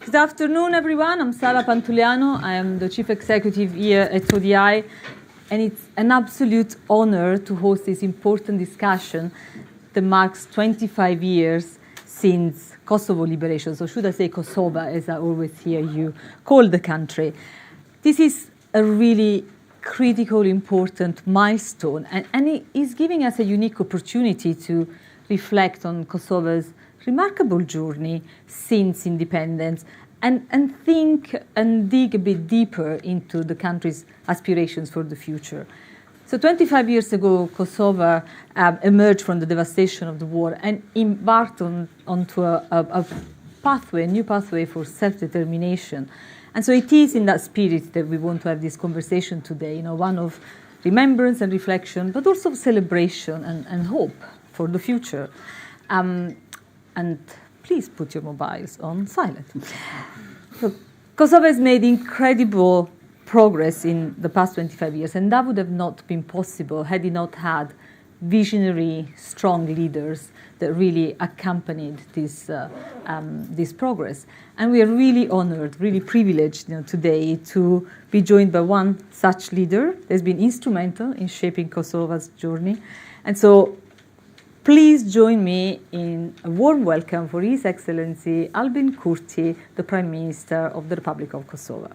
Good afternoon, everyone. I'm Sara Pantuliano. I am the Chief Executive here at ODI, and it's an absolute honor to host this important discussion that marks 25 years since Kosovo liberation. So should I say Kosovo, as I always hear you call the country. This is a really critical, important milestone, and it is giving us a unique opportunity to reflect on Kosovo's remarkable journey since independence and think and dig a bit deeper into the country's aspirations for the future. So 25 years ago, Kosovo emerged from the devastation of the war and embarked onto a pathway, a new pathway for self-determination. And so it is in that spirit that we want to have this conversation today, one of remembrance and reflection, but also celebration and hope for the future. And please put your mobiles on silent. So Kosovo has made incredible progress in the past 25 years, and that would have not been possible had it not had visionary, strong leaders that really accompanied this progress. And we are really honored, really privileged today to be joined by one such leader that has been instrumental in shaping Kosovo's journey. And so please join me in a warm welcome for His Excellency Albin Kurti, the Prime Minister of the Republic of Kosovo.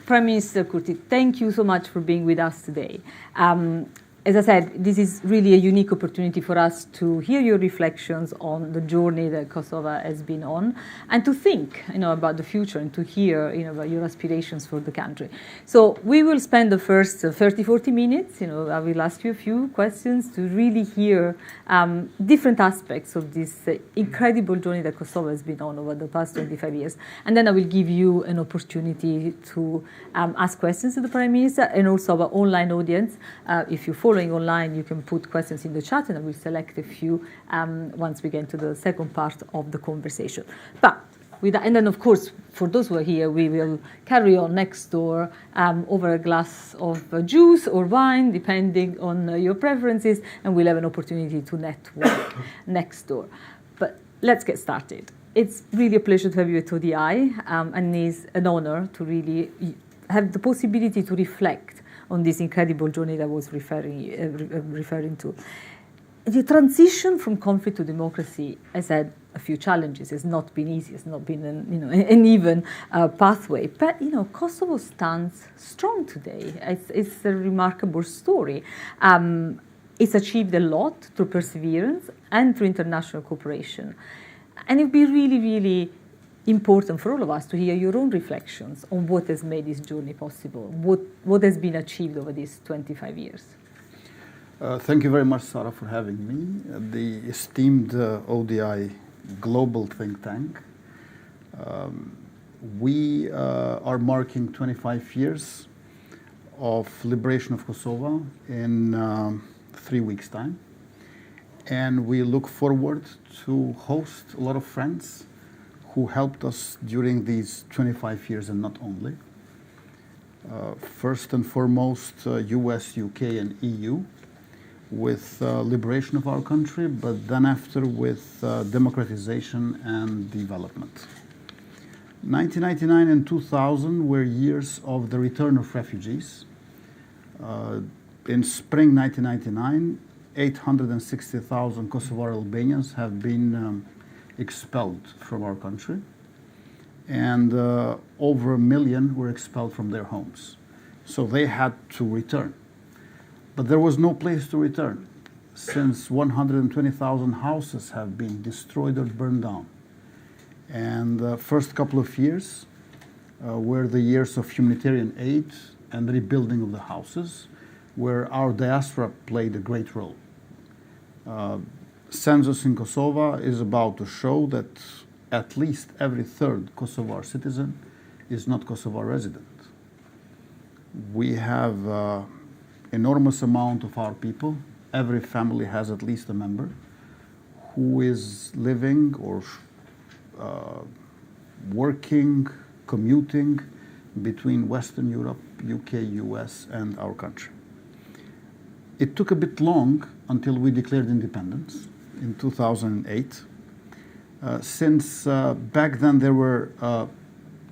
Prime Minister Kurti, thank you so much for being with us today. As I said, this is really a unique opportunity for us to hear your reflections on the journey that Kosovo has been on, and to think, about the future and to hear, about your aspirations for the country. So we will spend the first 30, 40 minutes. I will ask you a few questions to really hear different aspects of this incredible journey that Kosovo has been on over the past 25 years. And then I will give you an opportunity to ask questions to the Prime Minister and also our online audience. If you follow online, you can put questions in the chat, and I will select a few once we get into the second part of the conversation. But with that, and then, of course, for those who are here, we will carry on next door over a glass of juice or wine, depending on your preferences, and we'll have an opportunity to network next door. But let's get started. It's really a pleasure to have you at ODI, and it's an honor to really have the possibility to reflect on this incredible journey that I was referring to. The transition from conflict to democracy has had a few challenges. It's not been easy. It's not been an even pathway. But Kosovo stands strong today. It's a remarkable story. It's achieved a lot through perseverance and through international cooperation. And it would be really, really important for all of us to hear your own reflections on what has made this journey possible, what has been achieved over these 25 years. Thank you very much, Sarah, for having me. The esteemed ODI Global Think Tank. We are marking 25 years of liberation of Kosovo in 3 weeks' time. And we look forward to host a lot of friends who helped us during these 25 years, and not only. First and foremost, US, UK, and EU, with liberation of our country, but then after with democratization and development. 1999 and 2000 were years of the return of refugees. In spring 1999, 860,000 Kosovar Albanians have been expelled from our country, and over 1 million were expelled from their homes. So they had to return. But there was no place to return, since 120,000 houses have been destroyed or burned down. And the first couple of years were the years of humanitarian aid and rebuilding of the houses, where our diaspora played a great role. Census in Kosovo is about to show that at least every third Kosovar citizen is not Kosovar resident. We have enormous amount of our people. Every family has at least a member who is living or working, commuting between Western Europe, UK, US, and our country. It took a bit long until we declared independence, in 2008. Since back then there were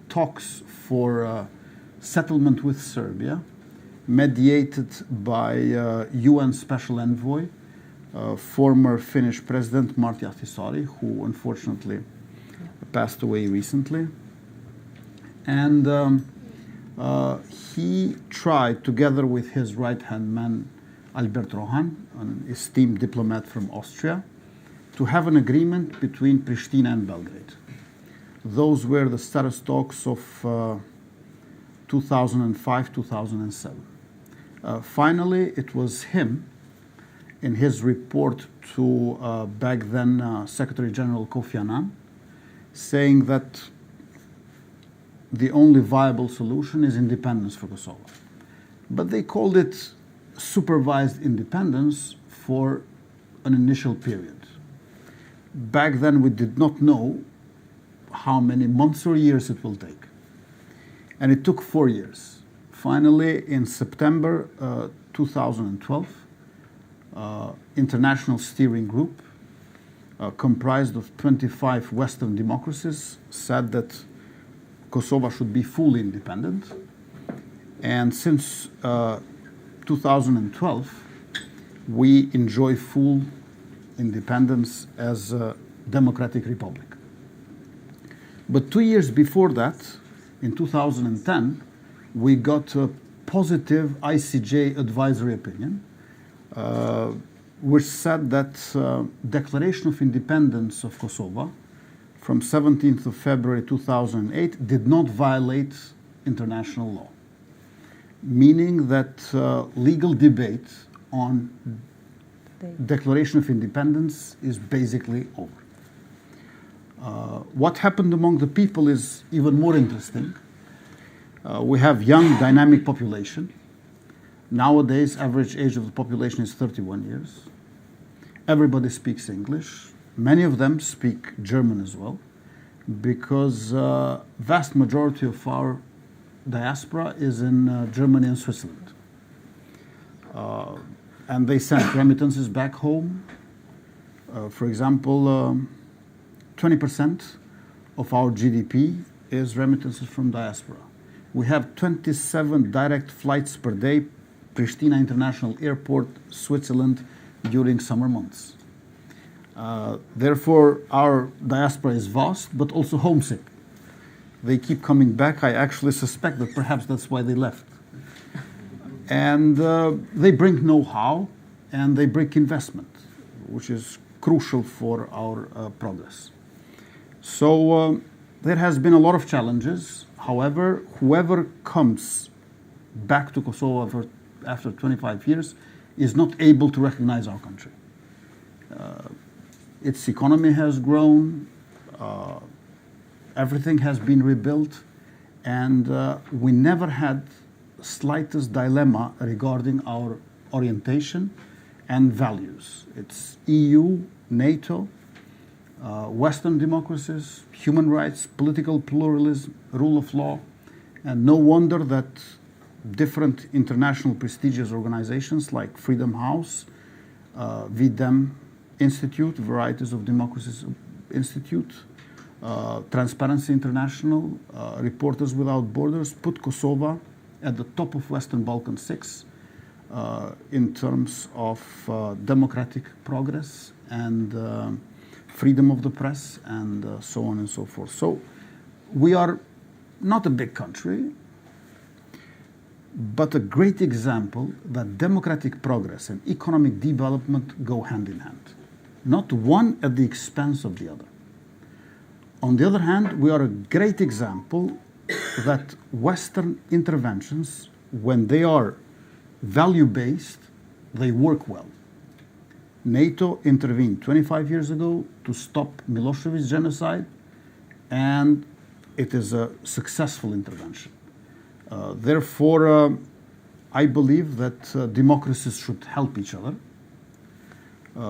talks for settlement with Serbia, mediated by UN Special Envoy, former Finnish President Martti Ahtisaari, who unfortunately passed away recently. And he tried, together with his right-hand man, Albert Rohan, an esteemed diplomat from Austria, to have an agreement between Pristina and Belgrade. Those were the status talks of 2005-2007. Finally, it was him, in his report to back then Secretary General Kofi Annan, saying that the only viable solution is independence for Kosovo. But they called it supervised independence for an initial period. Back then, we did not know how many months or years it will take. And it took 4 years. Finally, in September 2012, International Steering Group, comprised of 25 Western democracies, said that Kosovo should be fully independent. And since 2012, we enjoy full independence as a democratic republic. But 2 years before that, in 2010, we got a positive ICJ advisory opinion, which said that declaration of independence of Kosovo from 17th of February 2008 did not violate international law, meaning that legal debate on declaration of independence is basically over. What happened among the people is even more interesting. We have young, dynamic population. Nowadays, average age of the population is 31 years. Everybody speaks English. Many of them speak German as well, because vast majority of our diaspora is in Germany and Switzerland. And they send remittances back home. For example, 20% of our GDP is remittances from diaspora. We have 27 direct flights per day, Pristina International Airport, Switzerland, during summer months. Therefore, our diaspora is vast, but also homesick. They keep coming back. I actually suspect that perhaps that's why they left. And they bring know-how, and they bring investment, which is crucial for our progress. So there has been a lot of challenges. However, whoever comes back to Kosovo after 25 years is not able to recognize our country. Its economy has grown, everything has been rebuilt, and we never had slightest dilemma regarding our orientation and values. It's EU, NATO, Western democracies, human rights, political pluralism, rule of law, and no wonder that different international prestigious organizations like Freedom House, VDEM Institute, Varieties of Democracies Institute, Transparency International, Reporters Without Borders put Kosovo at the top of Western Balkan 6 in terms of democratic progress and freedom of the press and so on and so forth. So we are not a big country, but a great example that democratic progress and economic development go hand in hand, not one at the expense of the other. On the other hand, we are a great example that Western interventions, when they are value-based, they work well. NATO intervened 25 years ago to stop Milosevic's genocide, and it is a successful intervention. Therefore, I believe that democracies should help each other.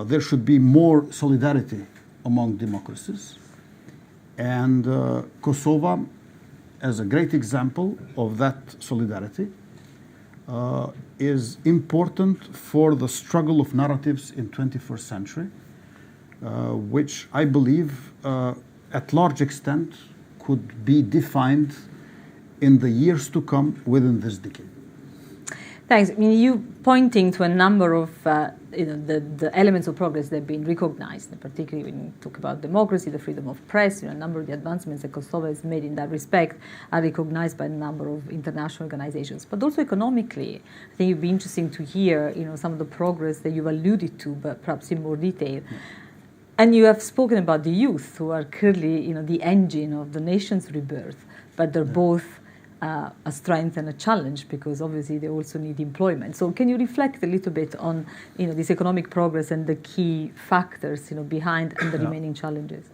There should be more solidarity among democracies. And Kosovo, as a great example of that solidarity, is important for the struggle of narratives in 21st century. which I believe at large extent could be defined in the years to come within this decade. Thanks. I mean, you pointing to a number of the elements of progress that have been recognized, particularly when you talk about democracy, the freedom of press. A number of the advancements that Kosovo has made in that respect are recognized by a number of international organizations. But also economically, I think it would be interesting to hear some of the progress that you've alluded to, but perhaps in more detail. Yeah. And you have spoken about the youth, who are clearly the engine of the nation's rebirth, but they're both a strength and a challenge, because obviously they also need employment. So can you reflect a little bit on this economic progress and the key factors behind and the remaining challenges?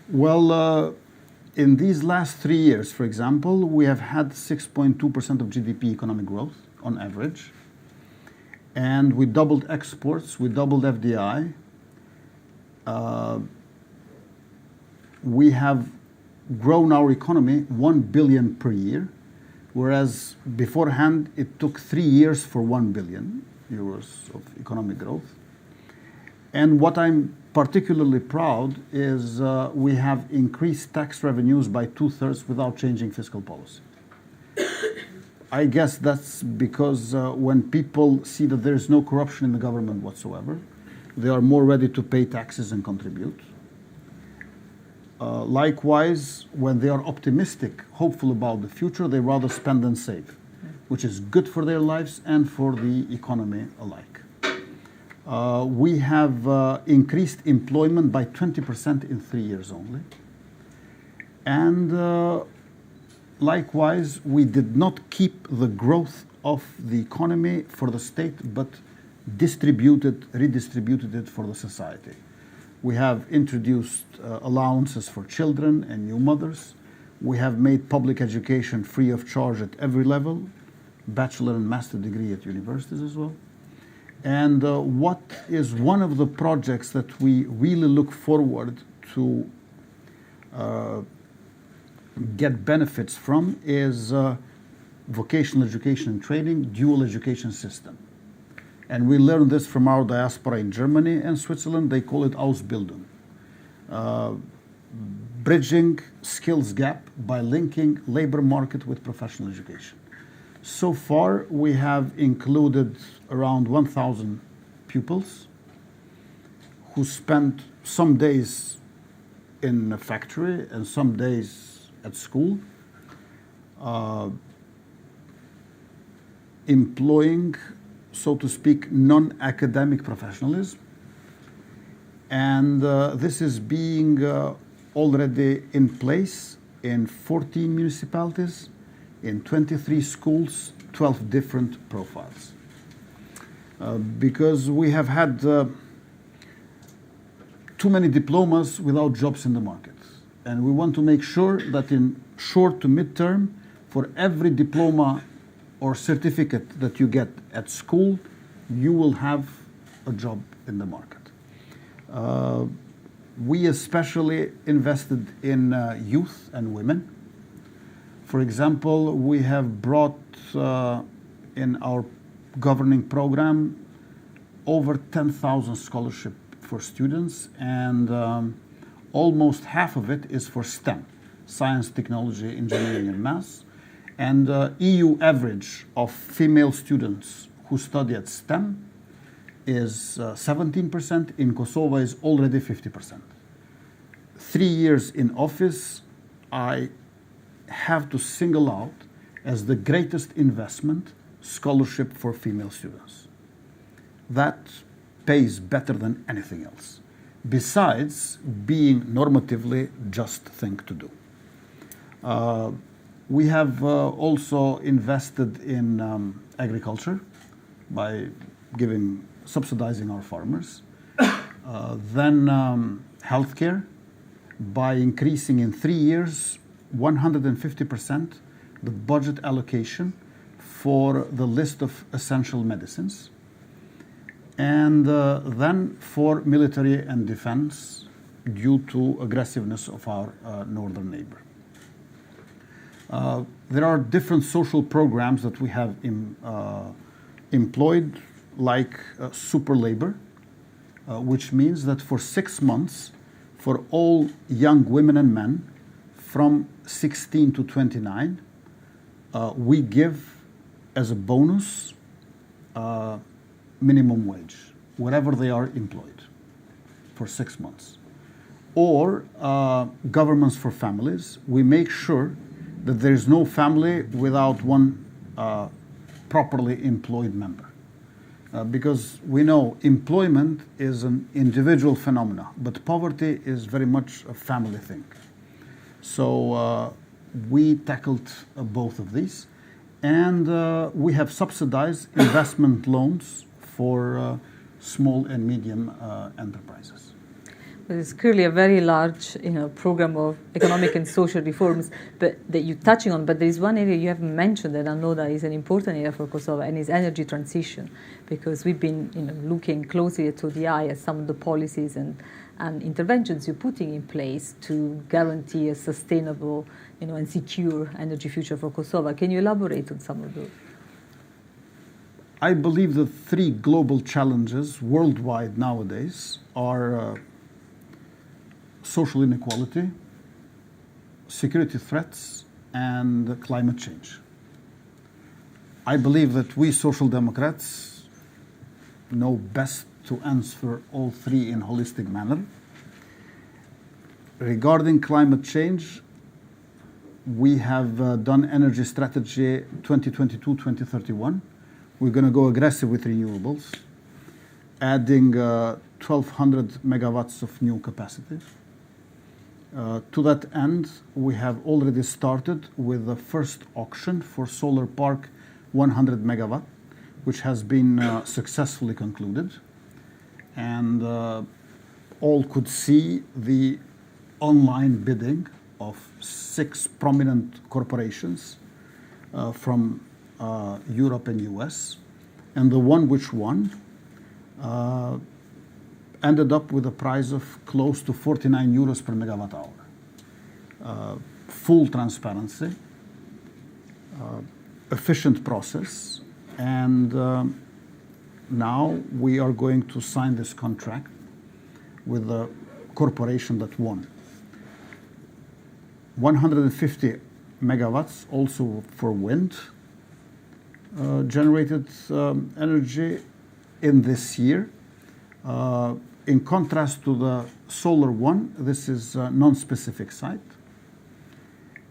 Well, in these last 3 years, for example, we have had 6.2% of GDP economic growth on average, and we doubled exports, we doubled FDI. We have grown our economy 1 billion per year, whereas beforehand it took 3 years for 1 billion euros of economic growth. And what I'm particularly proud is we have increased tax revenues by 2/3 without changing fiscal policy. I guess that's because when people see that there's no corruption in the government whatsoever, they are more ready to pay taxes and contribute. Likewise, when they are optimistic, hopeful about the future, they rather spend than save, which is good for their lives and for the economy alike. We have increased employment by 20% in 3 years only. And likewise, we did not keep the growth of the economy for the state, but redistributed it for the society. We have introduced allowances for children and new mothers. We have made public education free of charge at every level, bachelor and master degree at universities as well. And what is one of the projects that we really look forward to get benefits from is vocational education and training, dual education system. And we learned this from our diaspora in Germany and Switzerland. They call it Ausbildung. Bridging skills gap by linking labor market with professional education. So far, we have included around 1,000 pupils who spent some days in a factory and some days at school, employing, so to speak, non-academic professionalism. And this is being already in place in 14 municipalities, in 23 schools, 12 different profiles. Because we have had too many diplomas without jobs in the market. And we want to make sure that in short to mid-term, for every diploma or certificate that you get at school, you will have a job in the market. We especially invested in youth and women. For example, we have brought in our governing program over 10,000 scholarships for students, and almost half of it is for STEM, science, technology, engineering, and maths. And EU average of female students who study at STEM is 17%. In Kosovo is already 50%. 3 years in office, I have to single out as the greatest investment scholarship for female students. That pays better than anything else, besides being normatively just thing to do. We have also invested in agriculture by subsidizing our farmers. Then healthcare by increasing in 3 years 150% the budget allocation for the list of essential medicines. And then for military and defense due to aggressiveness of our northern neighbor. There are different social programs that we have employed, like super labor, which means that for 6 months, for all young women and men from 16 to 29, we give as a bonus minimum wage, wherever they are employed, for 6 months. Or governments for families, we make sure that there is no family without one properly employed member. Because we know employment is an individual phenomena, but poverty is very much a family thing. So we tackled both of these, and we have subsidized investment loans for small and medium enterprises. It's clearly a very large, program of economic and social reforms, but that you're touching on. But there is one area you haven't mentioned that I know that is an important area for Kosovo, and is energy transition, because we've been, looking closely at ODI at some of the policies and interventions you're putting in place to guarantee a sustainable, and secure energy future for Kosovo. Can you elaborate on some of those? I believe the three global challenges worldwide nowadays are social inequality, security threats, and climate change. I believe that we Social Democrats know best to answer all three in a holistic manner. Regarding climate change, we have done energy strategy 2022-2031. We're going to go aggressive with renewables, adding 1,200 megawatts of new capacity. To that end, we have already started with the first auction for solar park 100 megawatt, which has been successfully concluded. And all could see the online bidding of 6 prominent corporations from Europe and US. And the one which won ended up with a price of close to 49 euros per megawatt hour. Full transparency, efficient process, and now we are going to sign this contract with the corporation that won. 150 megawatts also for wind generated energy in this year. In contrast to the solar one, this is a non-specific site.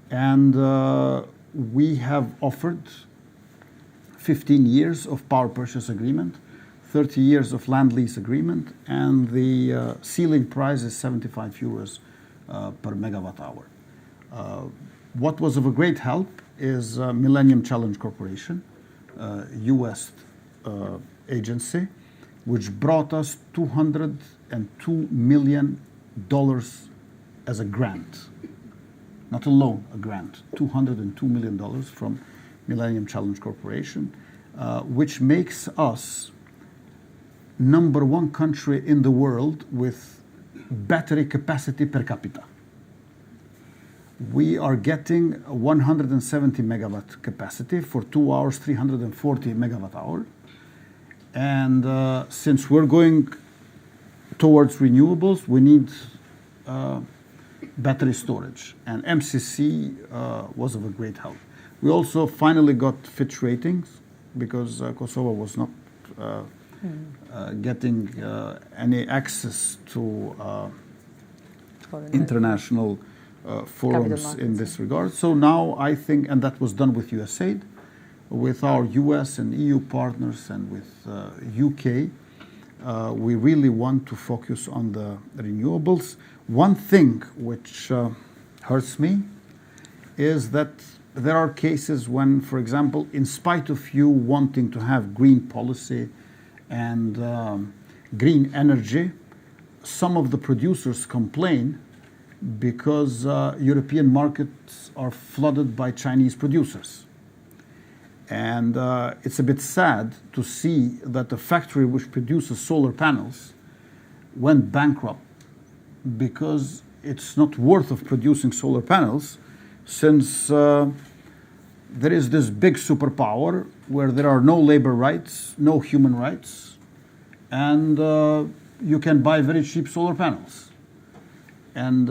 And we have offered 15 years of power purchase agreement, 30 years of land lease agreement, and the ceiling price is 75 euros per megawatt hour. What was of a great help is Millennium Challenge Corporation, US agency, which brought us $202 million as a grant. Not a loan, a grant. $202 million from Millennium Challenge Corporation, which makes us #1 country in the world with battery capacity per capita. We are getting 170 megawatt capacity for 2 hours, 340 megawatt hour. And since we're going towards renewables, we need battery storage. And MCC was of a great help. We also finally got Fitch ratings because Kosovo was not getting any access to international forums in this regard. So now I think, and that was done with USAID, with our US and EU partners and with UK, we really want to focus on the renewables. One thing which hurts me is that there are cases when, for example, in spite of you wanting to have green policy and green energy, some of the producers complain because European markets are flooded by Chinese producers. And it's a bit sad to see that the factory which produces solar panels went bankrupt because it's not worth of producing solar panels, since there is this big superpower where there are no labor rights, no human rights, and you can buy very cheap solar panels. And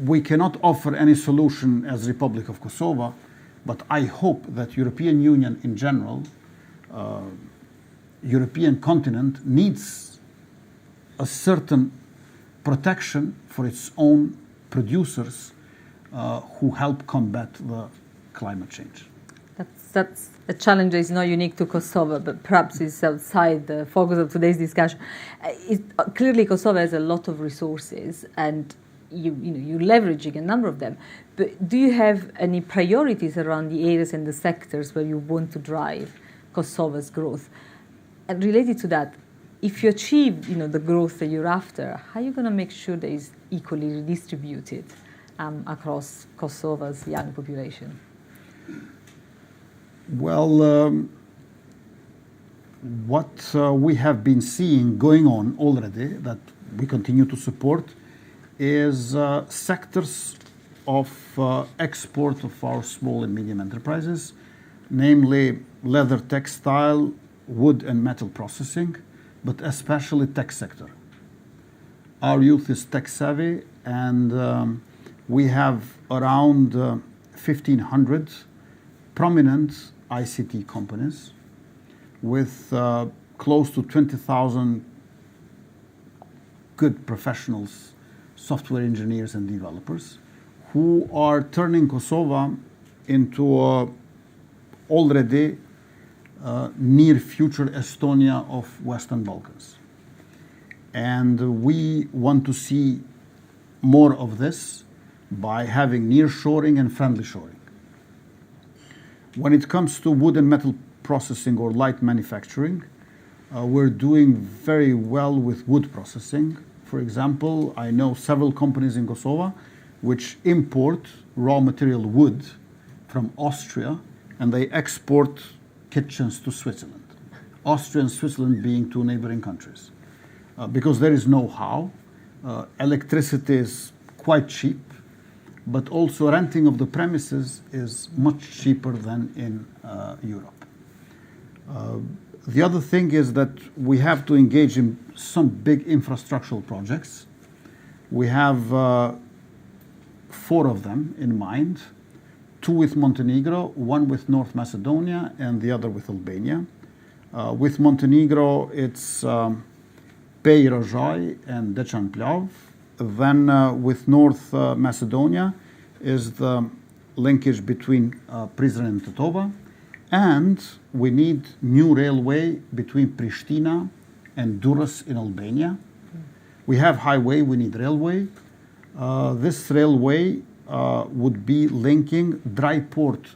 we cannot offer any solution as Republic of Kosovo, but I hope that European Union in general, European continent needs a certain protection for its own producers who help combat the climate change. That's a challenge that is not unique to Kosovo, but perhaps is outside the focus of today's discussion. Clearly, Kosovo has a lot of resources, and you're leveraging a number of them. But do you have any priorities around the areas and the sectors where you want to drive Kosovo's growth? And related to that, if you achieve the growth that you're after, how are you going to make sure that it's equally redistributed across Kosovo's young population? Well, what we have been seeing going on already that we continue to support is sectors of export of our small and medium enterprises, namely leather, textile, wood and metal processing, but especially tech sector. Our youth is tech savvy, and we have around 1,500 prominent ICT companies with close to 20,000 good professionals, software engineers and developers, who are turning Kosovo into a already near future Estonia of Western Balkans. And we want to see more of this by having nearshoring and friendly shoring. When it comes to wood and metal processing or light manufacturing, we're doing very well with wood processing. For example, I know several companies in Kosovo which import raw material wood from Austria, and they export kitchens to Switzerland. Austria and Switzerland being two neighboring countries. Because there is know-how, electricity is quite cheap, but also renting of the premises is much cheaper than in Europe. The other thing is that we have to engage in some big infrastructural projects. We have 4 of them in mind, 2 with Montenegro, 1 with North Macedonia, and the other with Albania. With Montenegro, it's Pej-Rojaj and Deçan-Plav. Then with North Macedonia is the linkage between Prizren and Tetovo. And we need new railway between Pristina and Durrës in Albania. We have highway, we need railway. This railway would be linking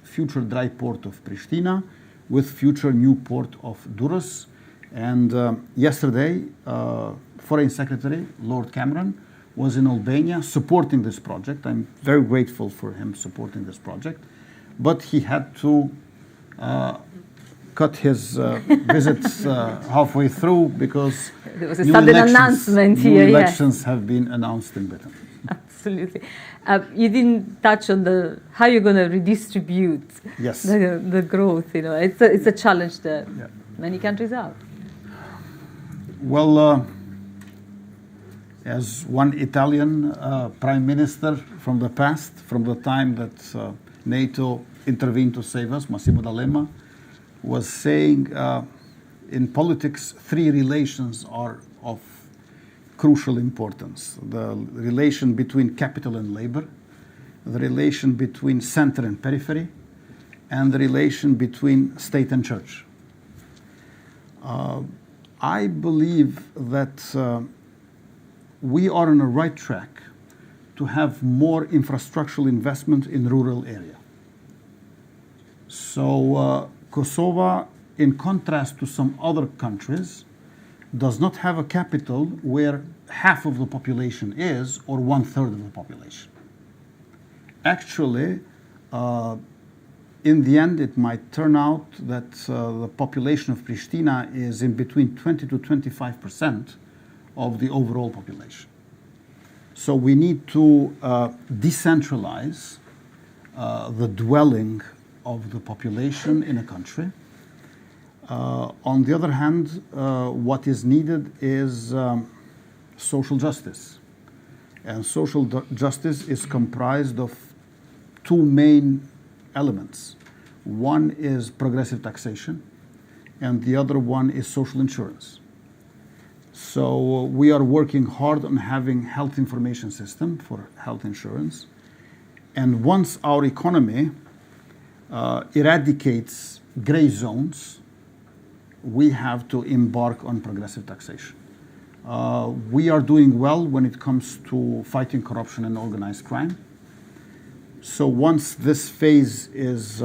future dry port of Pristina with future new port of Durrës. And yesterday, Foreign Secretary Lord Cameron was in Albania supporting this project. I'm very grateful for him supporting this project. But he had to cut his visits halfway through because there was a sudden announcement here. New elections have been announced in Britain. Absolutely. You didn't touch on how you're going to redistribute the growth. It's a challenge that many countries have. Well, as one Italian prime minister from the past, from the time that NATO intervened to save us, Massimo D'Alema, was saying in politics 3 relations are of crucial importance. The relation between capital and labor, the relation between center and periphery, and the relation between state and church. I believe that we are on a right track to have more infrastructural investment in rural area. So Kosovo, in contrast to some other countries, does not have a capital where half of the population is or 1/3 of the population. Actually, in the end, it might turn out that the population of Pristina is in between 20 to 25% of the overall population. So we need to decentralize the dwelling of the population in a country. On the other hand, what is needed is social justice. And social justice is comprised of two main elements. One is progressive taxation, and the other one is social insurance. So we are working hard on having health information system for health insurance. And once our economy eradicates gray zones, we have to embark on progressive taxation. We are doing well when it comes to fighting corruption and organized crime. So once this phase is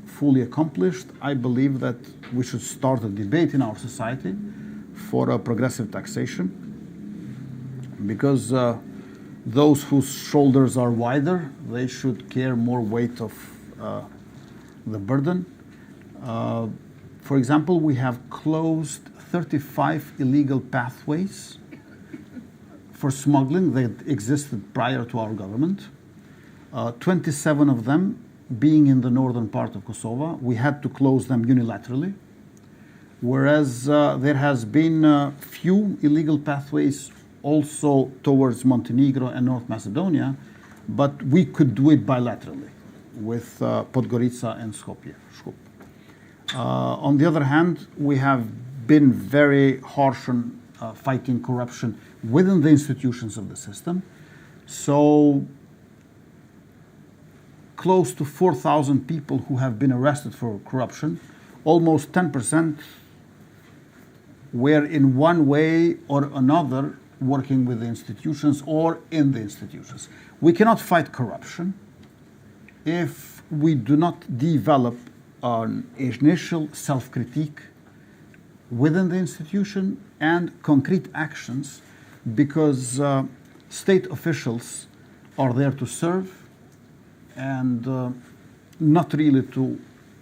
fully accomplished, I believe that we should start a debate in our society for a progressive taxation, because those whose shoulders are wider, they should carry more weight of the burden. For example, we have closed 35 illegal pathways for smuggling that existed prior to our government. 27 of them being in the northern part of Kosovo. We had to close them unilaterally. Whereas there has been few illegal pathways also towards Montenegro and North Macedonia, but we could do it bilaterally with Podgorica and Skopje. On the other hand, we have been very harsh on fighting corruption within the institutions of the system. So close to 4,000 people who have been arrested for corruption, almost 10% were in one way or another working with the institutions or in the institutions. We cannot fight corruption if we do not develop an initial self-critique within the institution and concrete actions, because state officials are there to serve and not really to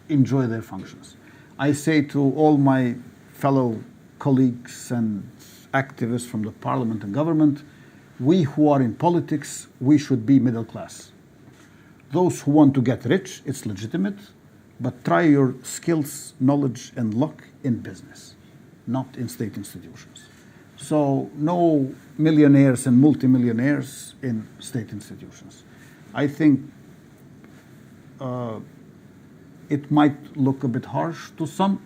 enjoy their functions. I say to all my fellow colleagues and activists from the parliament and government, we who are in politics, we should be middle class. Those who want to get rich, it's legitimate, but try your skills, knowledge, and luck in business, not in state institutions. So no millionaires and multimillionaires in state institutions. I think it might look a bit harsh to some.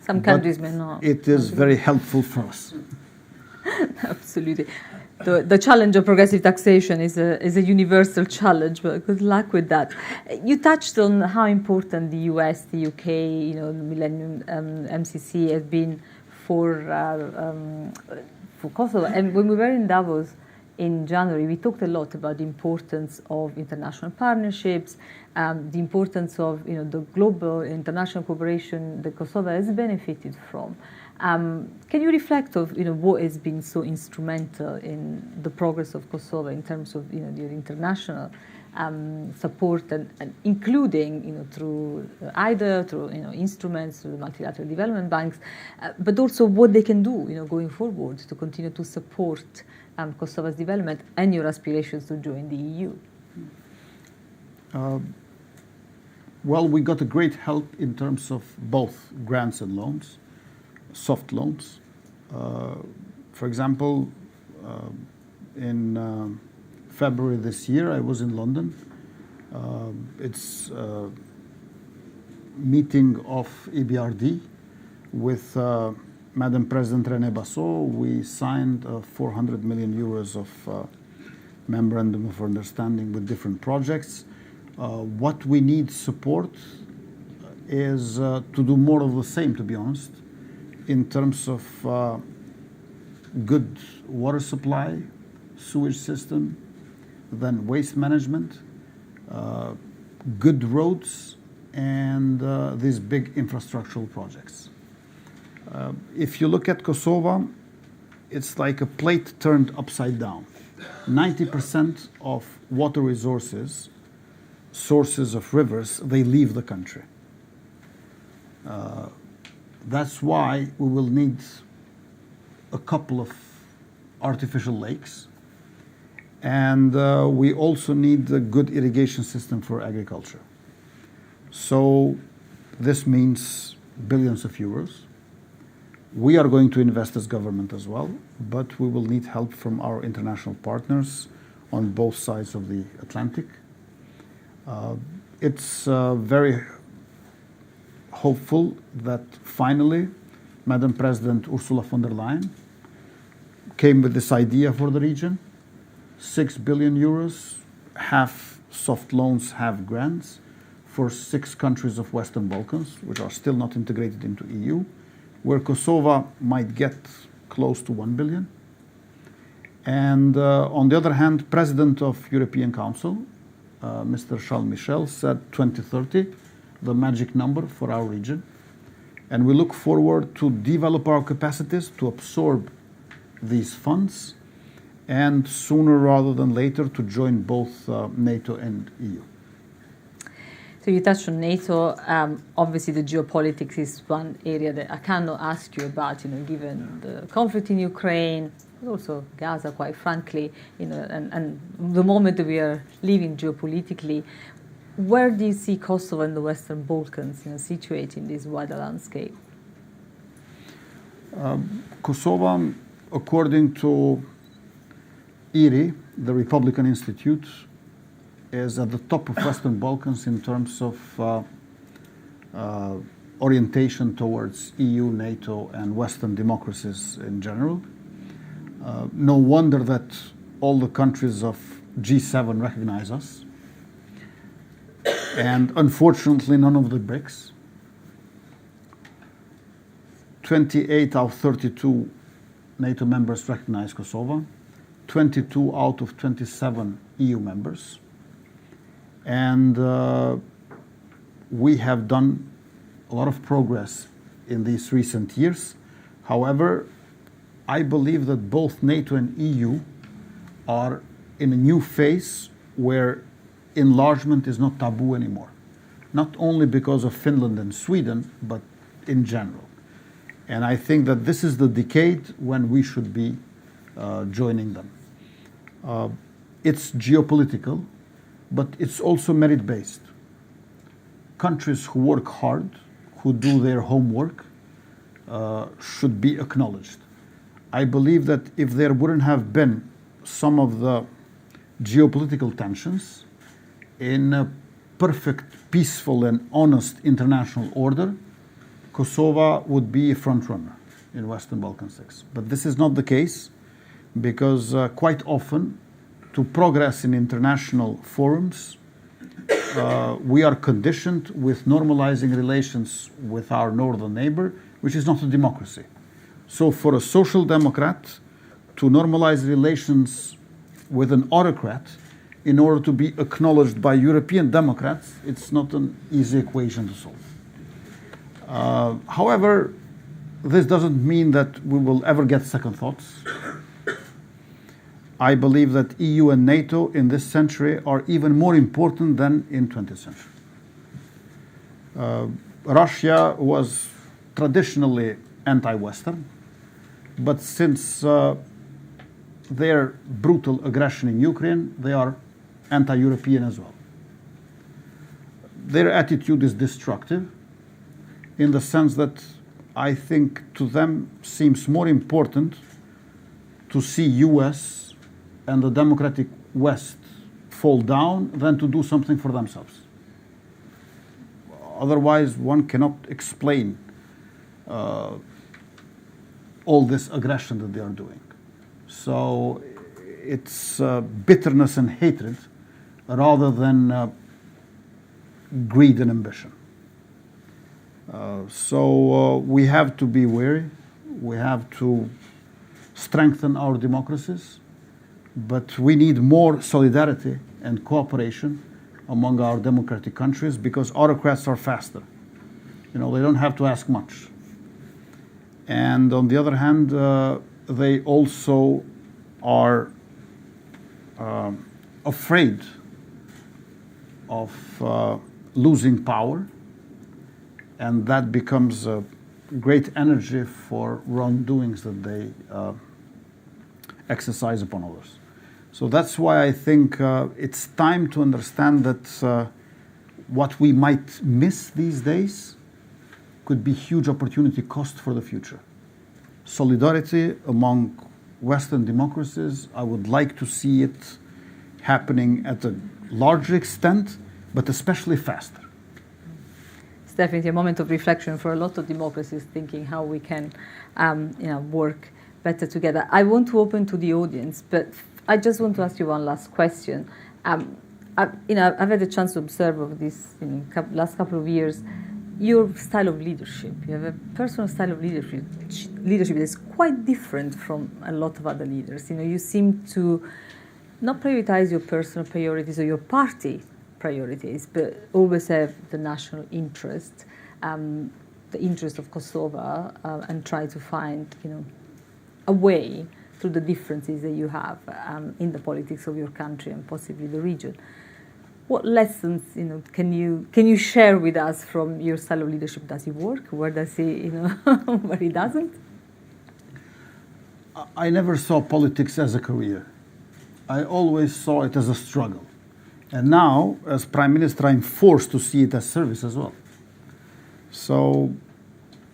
Some countries may not. It is very helpful for us. Absolutely. The challenge of progressive taxation is a universal challenge, but good luck with that. You touched on how important the US, the UK, the Millennium MCC has been for Kosovo. And when we were in Davos in January, we talked a lot about the importance of international partnerships, the importance of the global international cooperation that Kosovo has benefited from. Can you reflect of what has been so instrumental in the progress of Kosovo in terms of the international support and including through either through instruments, through multilateral development banks, but also what they can do going forward to continue to support Kosovo's development and your aspirations to join the EU? Well, we got a great help in terms of both grants and loans, soft loans. For example, in February this year, I was in London. It's a meeting of EBRD with Madam President René Basso. We signed 400 million euros of memorandum of understanding with different projects. What we need support is to do more of the same, to be honest, in terms of good water supply, sewage system, then waste management, good roads, and these big infrastructural projects. If you look at Kosovo, it's like a plate turned upside down. 90% of water resources, sources of rivers, they leave the country. That's why we will need a couple of artificial lakes. And we also need a good irrigation system for agriculture. So this means billions of euros. We are going to invest as government as well, but we will need help from our international partners on both sides of the Atlantic. It's very hopeful that finally Madam President Ursula von der Leyen came with this idea for the region, 6 billion euros, half soft loans, half grants, for 6 countries of Western Balkans, which are still not integrated into EU, where Kosovo might get close to 1 billion. And on the other hand, President of European Council, Mr. Charles Michel, said 2030, the magic number for our region. And we look forward to develop our capacities to absorb these funds, and sooner rather than later to join both NATO and EU. So you touched on NATO. Obviously, the geopolitics is one area that I cannot ask you about, given the conflict in Ukraine, but also Gaza, quite frankly, and the moment that we are living geopolitically. Where do you see Kosovo and the Western Balkans situated in this wider landscape? Kosovo, according to IRI, the Republican Institute, is at the top of Western Balkans in terms of orientation towards EU, NATO, and Western democracies in general. No wonder that all the countries of G7 recognize us. And unfortunately, none of the BRICS. 28 out of 32 NATO members recognize Kosovo, 22 out of 27 EU members. And we have done a lot of progress in these recent years. However, I believe that both NATO and EU are in a new phase where enlargement is not taboo anymore. Not only because of Finland and Sweden, but in general. And I think that this is the decade when we should be joining them. It's geopolitical, but it's also merit-based. Countries who work hard, who do their homework, should be acknowledged. I believe that if there wouldn't have been some of the geopolitical tensions, in a perfect, peaceful, and honest international order, Kosovo would be a front-runner in Western Balkan 6. But this is not the case, because quite often, to progress in international forums, we are conditioned with normalizing relations with our northern neighbor, which is not a democracy. So for a social democrat to normalize relations with an autocrat in order to be acknowledged by European democrats, it's not an easy equation to solve. However, this doesn't mean that we will ever get second thoughts. I believe that EU and NATO in this century are even more important than in 20th century. Russia was traditionally anti-Western, but since their brutal aggression in Ukraine, they are anti-European as well. Their attitude is destructive in the sense that I think to them seems more important to see US and the democratic West fall down than to do something for themselves. Otherwise, one cannot explain all this aggression that they are doing. So it's bitterness and hatred rather than greed and ambition. So we have to be wary. We have to strengthen our democracies, but we need more solidarity and cooperation among our democratic countries, because autocrats are faster. They don't have to ask much. And on the other hand, they also are afraid of losing power, and that becomes a great energy for wrongdoings that they exercise upon others. So that's why I think it's time to understand that what we might miss these days could be huge opportunity cost for the future. solidarity among Western democracies. I would like to see it happening at a larger extent, but especially faster. It's definitely a moment of reflection for a lot of democracies, thinking how we can work better together. I want to open to the audience, but I just want to ask you one last question. I've had a chance to observe over this last couple of years your style of leadership. You have a personal style of leadership that is quite different from a lot of other leaders. You seem to not prioritize your personal priorities or your party priorities, but always have the national interest, the interest of Kosovo, and try to find, a way through the differences that you have in the politics of your country and possibly the region. What lessons, can you share with us from your style of leadership? Does it work? Where does it, where it doesn't? I never saw politics as a career. I always saw it as a struggle. And now, as Prime Minister, I'm forced to see it as service as well. So,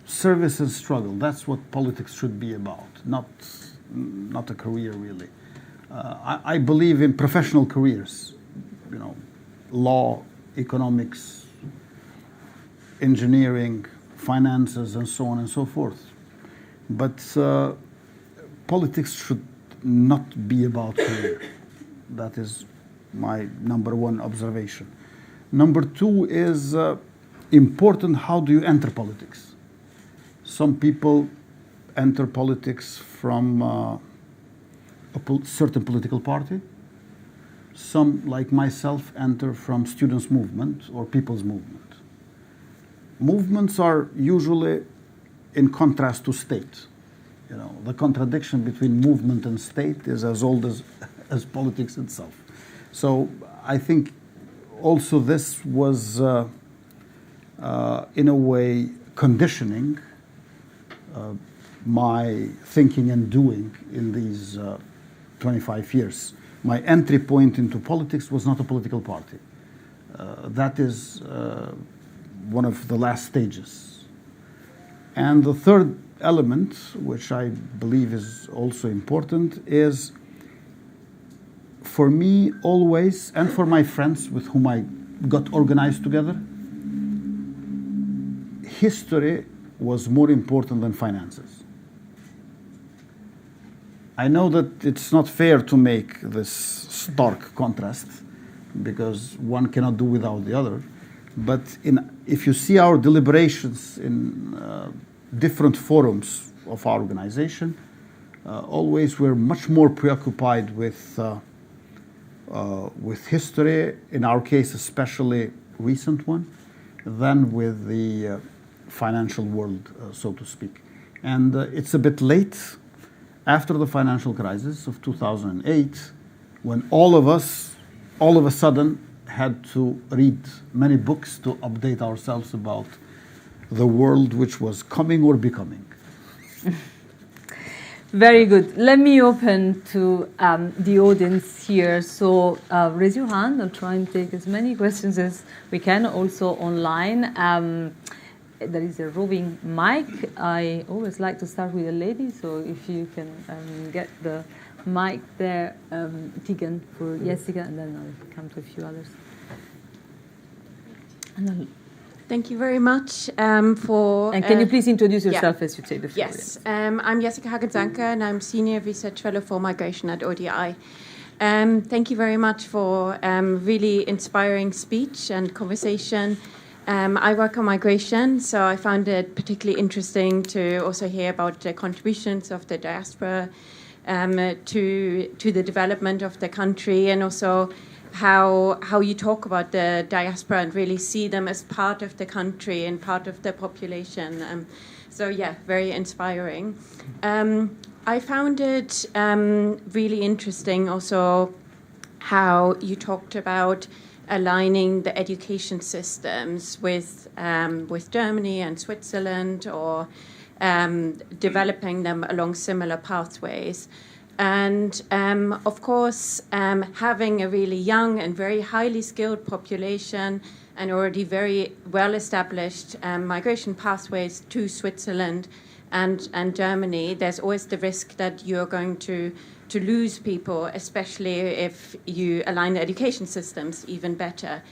service and struggle, that's what politics should be about, not a career, really. I believe in professional careers, law, economics, engineering, finances, and so on and so forth. But politics should not be about career. That is my number one observation. Number two is important, how do you enter politics? Some people enter politics from a certain political party. Some, like myself, enter from students' movement or people's movement. Movements are usually in contrast to state. The contradiction between movement and state is as old as politics itself. So I think also this was, in a way, conditioning my thinking and doing in these 25 years. My entry point into politics was not a political party. That is one of the last stages. And the third element, which I believe is also important, is for me always, and for my friends with whom I got organized together, history was more important than finances. I know that it's not fair to make this stark contrast because one cannot do without the other. But if you see our deliberations in different forums of our organization, always we're much more preoccupied with history, in our case especially recent one, than with the financial world, so to speak. And it's a bit late after the financial crisis of 2008, when all of us, all of a sudden, had to read many books to update ourselves about the world which was coming or becoming. Very good. Let me open to the audience here. So raise your hand. I'll try and take as many questions as we can, also online. There is a roving mic. I always like to start with a lady, so if you can get the mic there, Tegan for Jessica, and then I'll come to a few others. Thank you very much for... And can you please introduce yourself as you take the floor? Yes, I'm Jessica Hagensanker, and I'm Senior Research Fellow for Migration at ODI. Thank you very much for really inspiring speech and conversation. I work on migration, so I found it particularly interesting to also hear about the contributions of the diaspora to the development of the country, and also how you talk about the diaspora and really see them as part of the country and part of the population. So yeah, very inspiring. I found it really interesting also how you talked about aligning the education systems with Germany and Switzerland, or developing them along similar pathways. And of course, having a really young and very highly skilled population and already very well-established migration pathways to Switzerland and Germany, there's always the risk that you're going to lose people, especially if you align the education systems even better.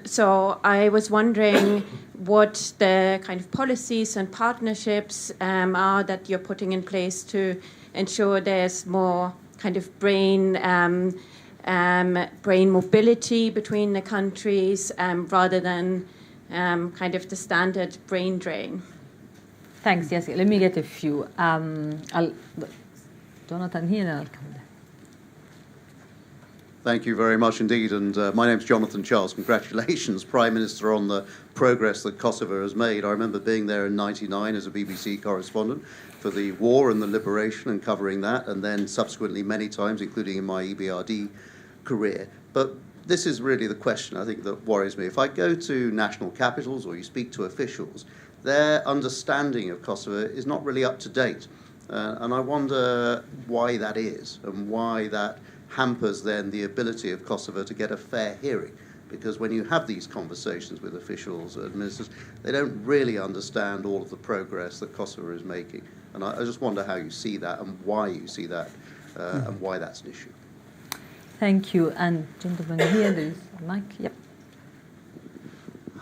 So I was wondering what the kind of policies and partnerships are that you're putting in place to ensure there's more kind of brain mobility between the countries rather than kind of the standard brain drain. Thanks. Yes, let me get a few. Jonathan here, and I'll come there. Thank you very much indeed. And my name's Jonathan Charles. Congratulations, Prime Minister, on the progress that Kosovo has made. I remember being there in '99 as a BBC correspondent for the war and the liberation and covering that, and then subsequently many times, including in my EBRD career. But this is really the question, I think, that worries me. If I go to national capitals or you speak to officials, their understanding of Kosovo is not really up to date. And I wonder why that is, and why that hampers then the ability of Kosovo to get a fair hearing. Because when you have these conversations with officials and ministers, they don't really understand all of the progress that Kosovo is making. And I just wonder how you see that and why you see that and why that's an issue. Thank you. And gentleman here, there is a mic. Yep.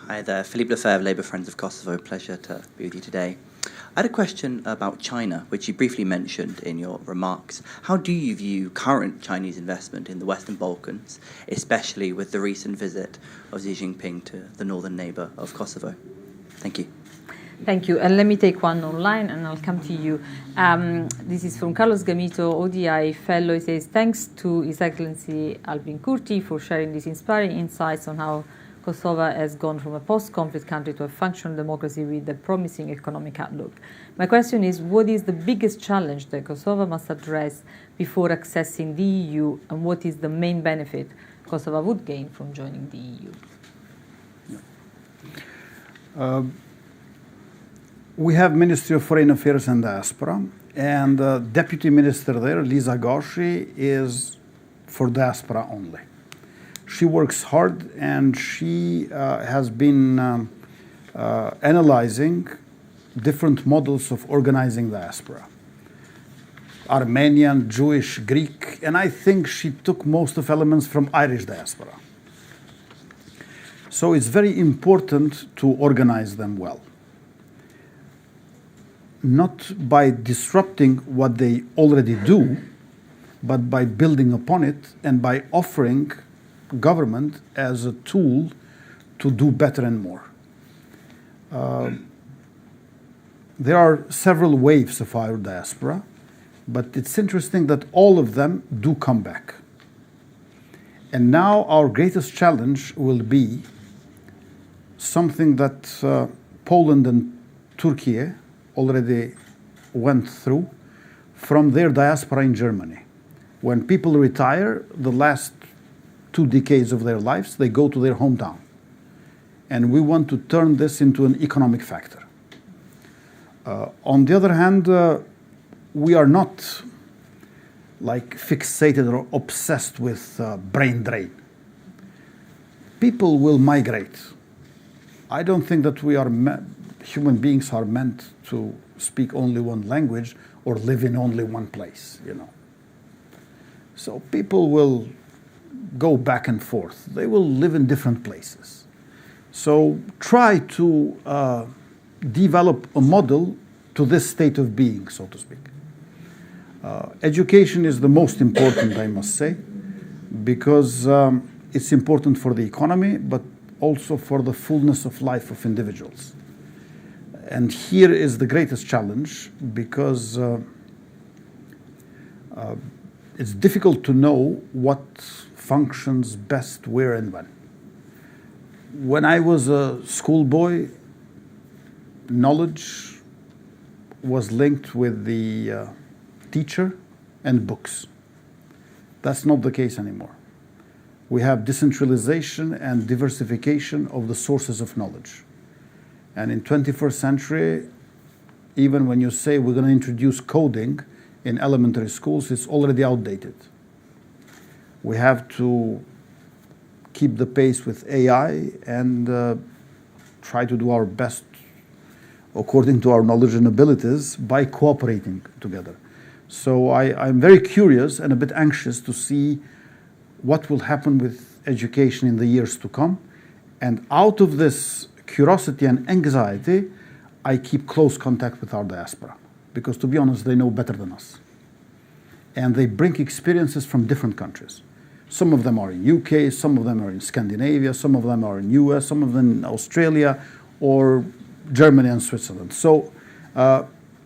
Hi there, Philippe Lefebvre, Labour Friends of Kosovo. Pleasure to be with you today. I had a question about China, which you briefly mentioned in your remarks. How do you view current Chinese investment in the Western Balkans, especially with the recent visit of Xi Jinping to the northern neighbour of Kosovo? Thank you. Thank you. And let me take one online, and I'll come to you. This is from Carlos Gamito, ODI fellow. He says, thanks to His Excellency Albin Kurti for sharing these inspiring insights on how Kosovo has gone from a post-conflict country to a functional democracy with a promising economic outlook. My question is, what is the biggest challenge that Kosovo must address before accessing the EU, and what is the main benefit Kosovo would gain from joining the EU? We have Ministry of Foreign Affairs and Diaspora, and the Deputy Minister there, Lisa Goshi, is for Diaspora only. She works hard, and she has been analyzing different models of organizing diaspora. Armenian, Jewish, Greek, and I think she took most of elements from Irish diaspora. So it's very important to organize them well. Not by disrupting what they already do, but by building upon it and by offering government as a tool to do better and more. There are several waves of our diaspora, but it's interesting that all of them do come back. And now our greatest challenge will be something that Poland and Turkey already went through from their diaspora in Germany. When people retire, the last 2 decades of their lives, they go to their hometown. And we want to turn this into an economic factor. On the other hand, we are not like fixated or obsessed with brain drain. People will migrate. I don't think that we are human beings are meant to speak only one language or live in only one place, you know. So people will go back and forth. They will live in different places. So try to develop a model to this state of being, so to speak. Education is the most important, I must say, because it's important for the economy, but also for the fullness of life of individuals. And here is the greatest challenge, because it's difficult to know what functions best where and when. When I was a schoolboy, knowledge was linked with the teacher and books. That's not the case anymore. We have decentralization and diversification of the sources of knowledge. And in 21st century, even when you say we're going to introduce coding in elementary schools, it's already outdated. We have to keep the pace with AI and try to do our best according to our knowledge and abilities, by cooperating together. So I'm very curious and a bit anxious to see what will happen with education in the years to come. And out of this curiosity and anxiety, I keep close contact with our diaspora, because to be honest, they know better than us. And they bring experiences from different countries. Some of them are in UK, some of them are in Scandinavia, some of them are in US, some of them in Australia, or Germany and Switzerland. So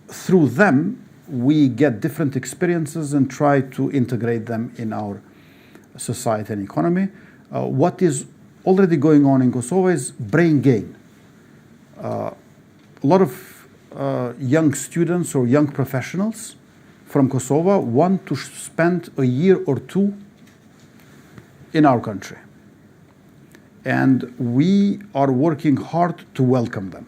through them, we get different experiences and try to integrate them in our society and economy. What is already going on in Kosovo is brain gain. A lot of young students or young professionals from Kosovo want to spend a year or two in our country. And we are working hard to welcome them.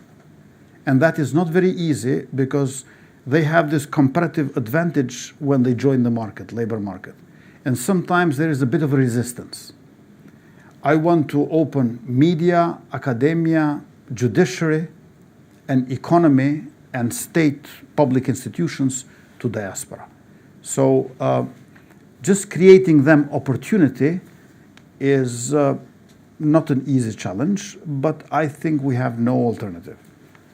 And that is not very easy because they have this comparative advantage when they join the market, labor market. And sometimes there is a bit of a resistance. I want to open media, academia, judiciary, and economy and state public institutions to diaspora. So just creating them opportunity is not an easy challenge, but I think we have no alternative.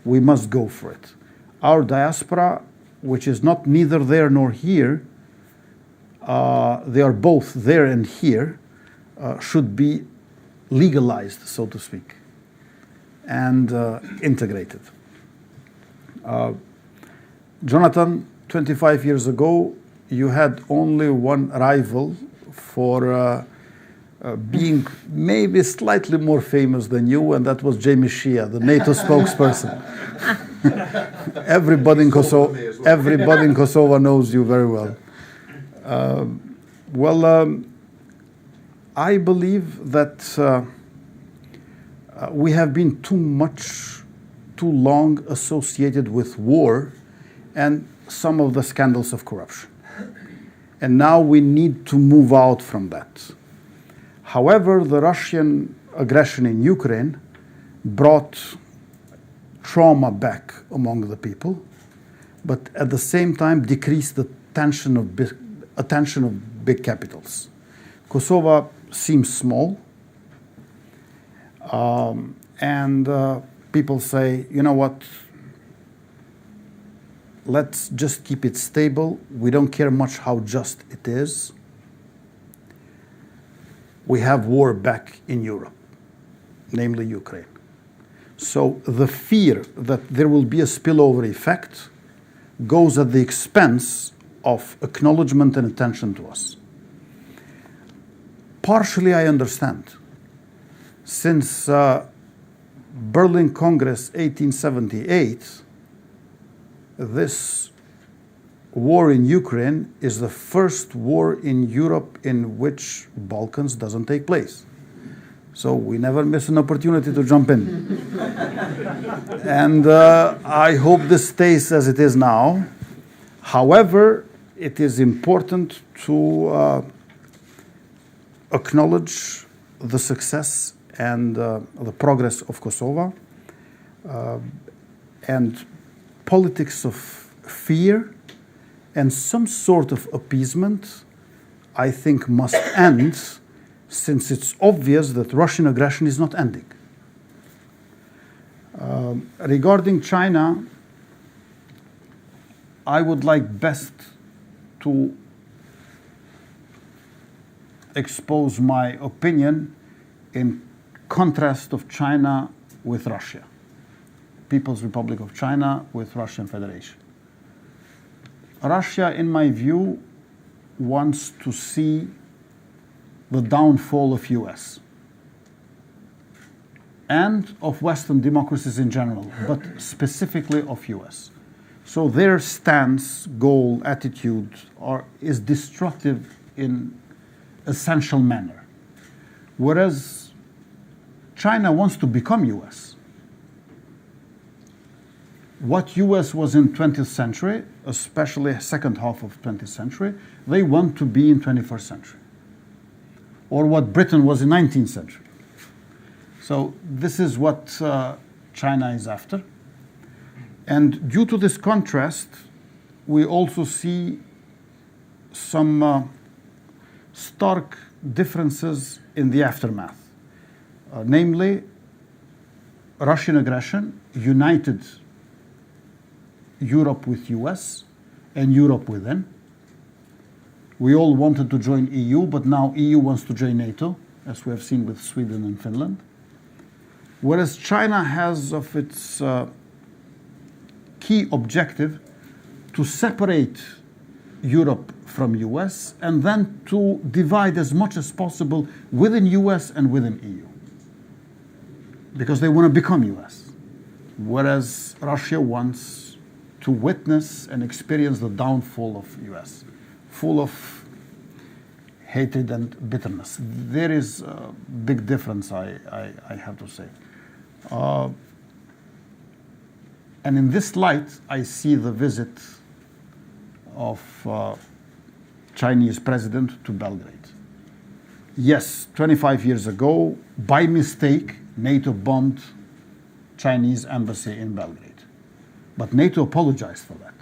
We must go for it. Our diaspora, which is not neither there nor here, they are both there and here, should be legalized, so to speak, and integrated. Jonathan, 25 years ago, you had only one rival for being maybe slightly more famous than you, and that was Jamie Shia, the NATO spokesperson. Everybody in Kosovo knows you very well. I believe that we have been too long associated with war and some of the scandals of corruption. And now we need to move out from that. However, the Russian aggression in Ukraine brought trauma back among the people, but at the same time decreased the attention of big capitals. Kosovo seems small, and people say, you know what, let's just keep it stable. We don't care much how just it is. We have war back in Europe, namely Ukraine. So the fear that there will be a spillover effect goes at the expense of acknowledgement and attention to us. Partially, I understand. Since Berlin Congress 1878, this war in Ukraine is the first war in Europe in which Balkans doesn't take place. So we never miss an opportunity to jump in. And I hope this stays as it is now. However, it is important to acknowledge the success and the progress of Kosovo. And politics of fear and some sort of appeasement, I think, must end, since it's obvious that Russian aggression is not ending. Regarding China, I would like best to expose my opinion in contrast of China with Russia, People's Republic of China with Russian Federation. Russia, in my view, wants to see the downfall of US and of Western democracies in general, but specifically of US. So their stance, goal, attitude is destructive in essential manner. Whereas China wants to become US. What US was in 20th century, especially second half of 20th century, they want to be in 21st century. Or what Britain was in 19th century. So this is what China is after. And due to this contrast, we also see some stark differences in the aftermath. Namely, Russian aggression united Europe with US and Europe within. We all wanted to join EU, but now EU wants to join NATO, as we have seen with Sweden and Finland. Whereas China has of its key objective to separate Europe from US and then to divide as much as possible within US and within EU. Because they want to become US. Whereas Russia wants to witness and experience the downfall of US, full of hatred and bitterness. There is a big difference, I have to say. And in this light, I see the visit of Chinese president to Belgrade. Yes, 25 years ago, by mistake, NATO bombed Chinese embassy in Belgrade. But NATO apologized for that.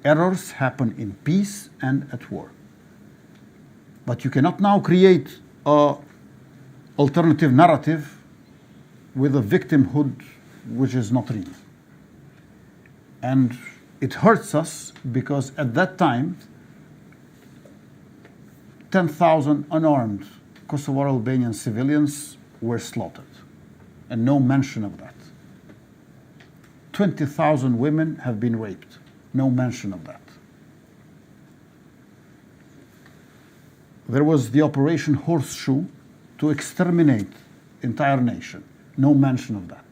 Errors happen in peace and at war. But you cannot now create an alternative narrative with a victimhood which is not real. And it hurts us because at that time, 10,000 unarmed Kosovo Albanian civilians were slaughtered, and no mention of that. 20,000 women have been raped, no mention of that. There was the Operation Horseshoe to exterminate entire nation, no mention of that.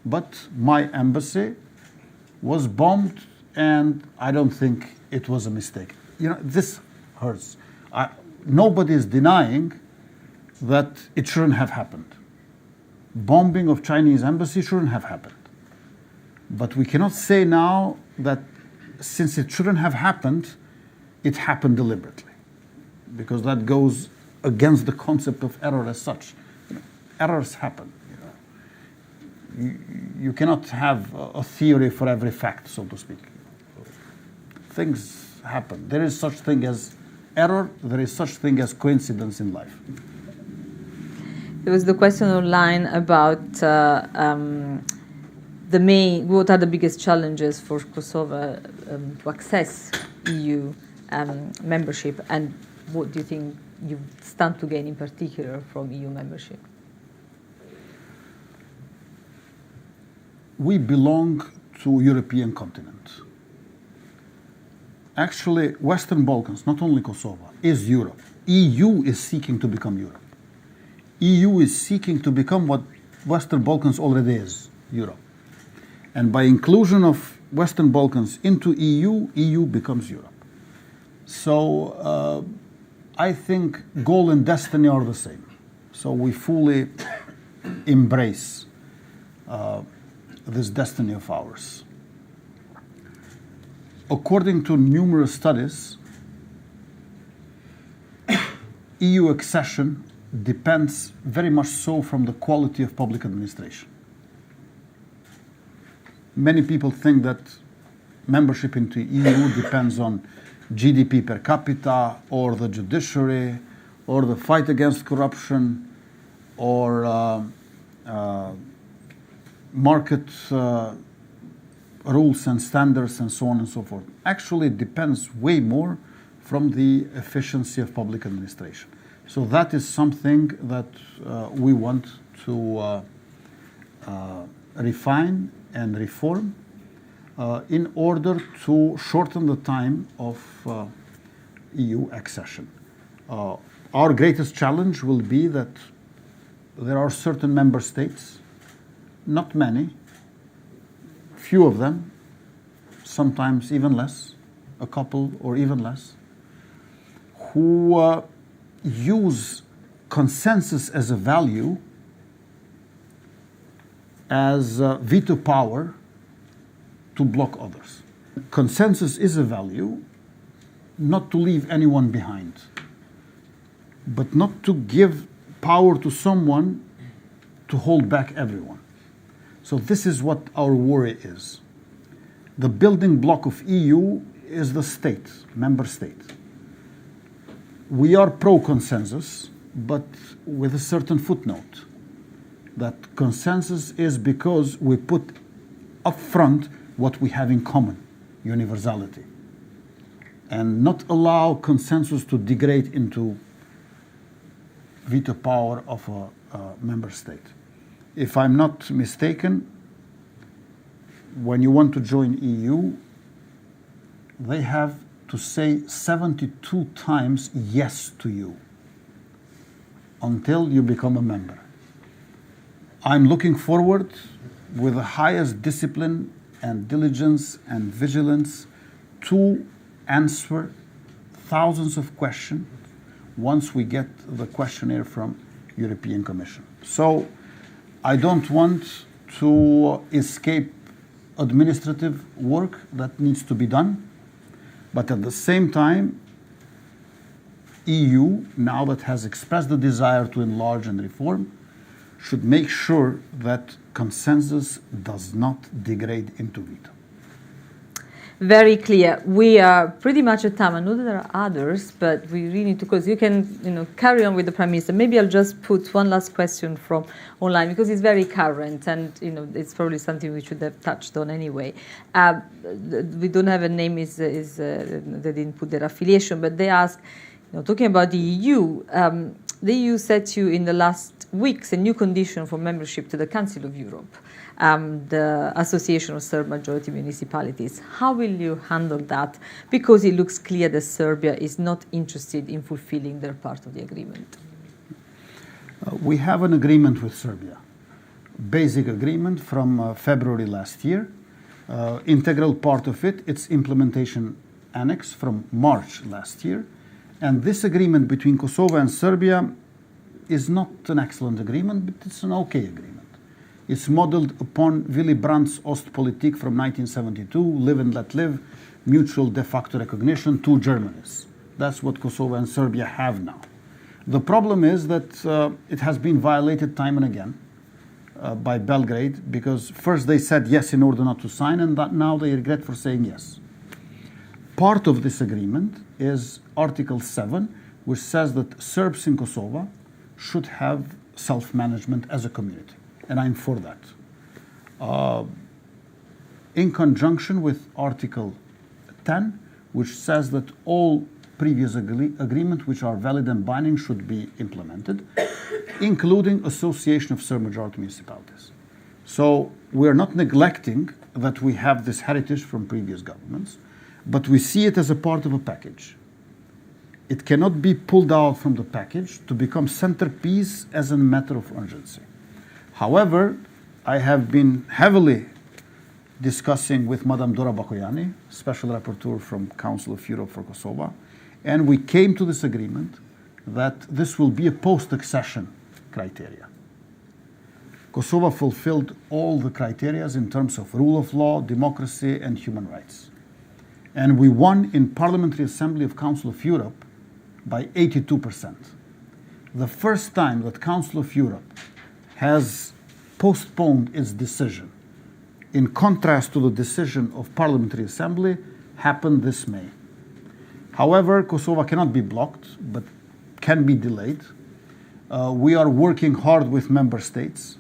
But my embassy was bombed, and I don't think it was a mistake. You know, this hurts. Nobody is denying that it shouldn't have happened. Bombing of Chinese embassy shouldn't have happened. But we cannot say now that since it shouldn't have happened, it happened deliberately. Because that goes against the concept of error as such. You know, errors happen. You cannot have a theory for every fact, so to speak. Things happen. There is such thing as error, there is such thing as coincidence in life. There was the question online about what are the biggest challenges for Kosovo to access EU membership, and what do you think you stand to gain in particular from EU membership? We belong to European continent. Actually, Western Balkans, not only Kosovo, is Europe. EU is seeking to become Europe. EU is seeking to become what Western Balkans already is, Europe. And by inclusion of Western Balkans into EU, EU becomes Europe. So I think goal and destiny are the same. So we fully embrace this destiny of ours. According to numerous studies, EU accession depends very much so from the quality of public administration. Many people think that membership into EU depends on GDP per capita, or the judiciary, or the fight against corruption, or market rules and standards, and so on and so forth. Actually, it depends way more from the efficiency of public administration. So that is something that we want to refine and reform in order to shorten the time of EU accession. Our greatest challenge will be that there are certain member states, not many, few of them, sometimes even less, a couple or even less, who use consensus as a value, as veto power to block others. Consensus is a value, not to leave anyone behind, but not to give power to someone to hold back everyone. So this is what our worry is. The building block of EU is the state, member state. We are pro-consensus, but with a certain footnote, that consensus is because we put up front what we have in common, universality, and not allow consensus to degrade into veto power of a member state. If I'm not mistaken, when you want to join EU, they have to say 72 times yes to you until you become a member. I'm looking forward with the highest discipline and diligence and vigilance to answer thousands of questions once we get the questionnaire from European Commission. So I don't want to escape administrative work that needs to be done, but at the same time, EU, now that has expressed the desire to enlarge and reform, should make sure that consensus does not degrade into veto. Very clear. We are pretty much at time. I know that there are others, but we really need to close. You can, carry on with the Prime Minister. Maybe I'll just put one last question from online because it's very current, and it's probably something we should have touched on anyway. We don't have a name. They didn't put their affiliation, but they ask, talking about the EU. The EU set you in the last weeks a new condition for membership to the Council of Europe. The Association of Serb Majority Municipalities. How will you handle that? Because it looks clear that Serbia is not interested in fulfilling their part of the agreement. We have an agreement with Serbia, basic agreement from February last year. Integral part of it, its implementation annex from March last year. And this agreement between Kosovo and Serbia is not an excellent agreement, but it's an okay agreement. It's modeled upon Willy Brandt's Ostpolitik from 1972, live and let live, mutual de facto recognition, two Germanys. That's what Kosovo and Serbia have now. The problem is that it has been violated time and again by Belgrade, because first they said yes in order not to sign, and that now they regret for saying yes. Part of this agreement is Article 7, which says that Serbs in Kosovo should have self-management as a community. And I'm for that. In conjunction with Article 10, which says that all previous agreements which are valid and binding should be implemented, including association of Serb majority municipalities. So we're not neglecting that we have this heritage from previous governments, but we see it as a part of a package. It cannot be pulled out from the package to become centerpiece as a matter of urgency. However, I have been heavily discussing with Madame Dora Bakoyani, Special Rapporteur from Council of Europe for Kosovo, and we came to this agreement that this will be a post-accession criteria. Kosovo fulfilled all the criteria in terms of rule of law, democracy, and human rights. And we won in Parliamentary Assembly of Council of Europe by 82%. The first time that Council of Europe has postponed its decision, in contrast to the decision of Parliamentary Assembly, happened this May. However, Kosovo cannot be blocked, but can be delayed. We are working hard with member states.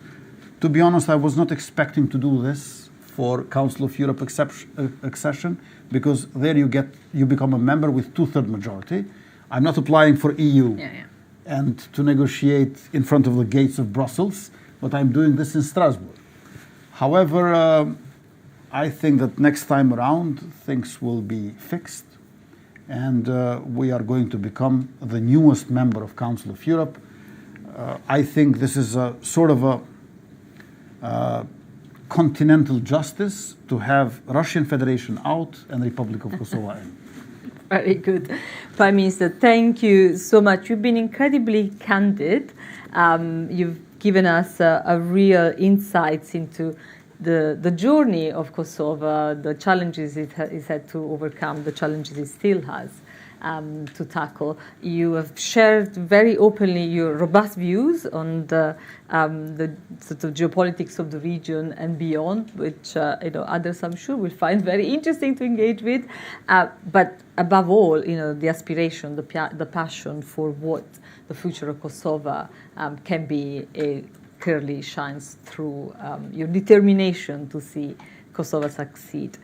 To be honest, I was not expecting to do this for Council of Europe accession, because there you become a member with 2/3 majority. I'm not applying for EU and to negotiate in front of the gates of Brussels, but I'm doing this in Strasbourg. However, I think that next time around things will be fixed, and we are going to become the newest member of Council of Europe. I think this is a sort of a continental justice to have Russian Federation out and Republic of Kosovo in. Very good. Prime Minister, thank you so much. You've been incredibly candid. You've given us a real insights into the journey of Kosovo, the challenges it had to overcome, the challenges it still has. to tackle. You have shared very openly your robust views on the sort of geopolitics of the region and beyond, which others, I'm sure, will find very interesting to engage with. But above all, the aspiration, the passion for what the future of Kosovo can be, clearly shines through your determination to see Kosovo succeed.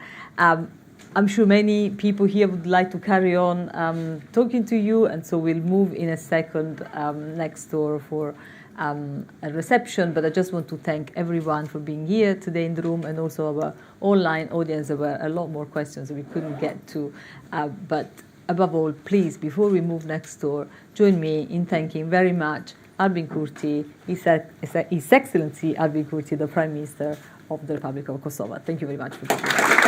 I'm sure many people here would like to carry on talking to you, and so we'll move in a second next door for a reception. But I just want to thank everyone for being here today in the room, and also our online audience. There were a lot more questions that we couldn't get to. But above all, please, before we move next door, join me in thanking very much Albin Kurti, His Excellency Albin Kurti, the Prime Minister of the Republic of Kosovo. Thank you very much for being here.